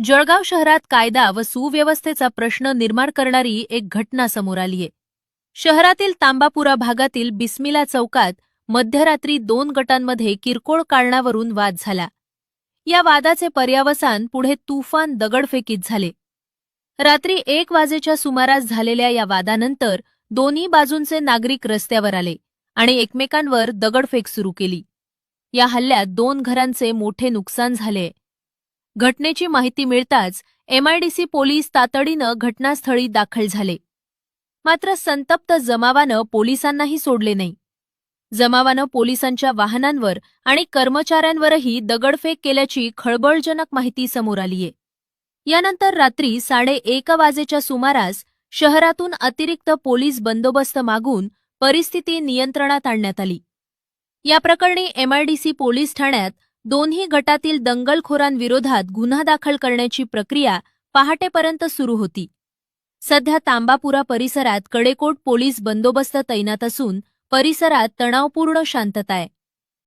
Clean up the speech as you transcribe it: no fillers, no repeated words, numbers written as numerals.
जळगाव शहरात कायदा व सुव्यवस्थेचा प्रश्न निर्माण करणारी एक घटना समोर आलीय. शहरातील तांबापुरा भागातील बिस्मिला चौकात मध्यरात्री 2 गटांमध्ये किरकोळ कारणावरून वाद झाला. या वादाचे पर्यावसान पुढे तुफान दगडफेकीत झाले. रात्री 1 वाजेच्या सुमारास झालेल्या या वादानंतर दोन्ही बाजूंचे नागरिक रस्त्यावर आले आणि एकमेकांवर दगडफेक सुरू केली. या हल्ल्यात 2 घरांचे मोठे नुकसान झाले. घटनेची माहिती मिळताच एमआयडीसी पोलीस तातडीनं घटनास्थळी दाखल झाले. मात्र संतप्त जमावानं पोलिसांनाही सोडले नाही. जमावानं पोलिसांच्या वाहनांवर आणि कर्मचाऱ्यांवरही दगडफेक केल्याची खळबळजनक माहिती समोर आलीय. यानंतर रात्री 1:30 वाजेच्या सुमारास शहरातून अतिरिक्त पोलीस बंदोबस्त मागून परिस्थिती नियंत्रणात आणण्यात आली. या प्रकरणी एमआयडीसी पोलीस ठाण्यात दोन्ही गटातील दंगलखोरांविरोधात गुन्हा दाखल करण्याची प्रक्रिया पहाटेपर्यंत सुरू होती. सध्या तांबापुरा परिसरात कडेकोट पोलीस बंदोबस्त तैनात असून परिसरात तणावपूर्ण शांतता आहे.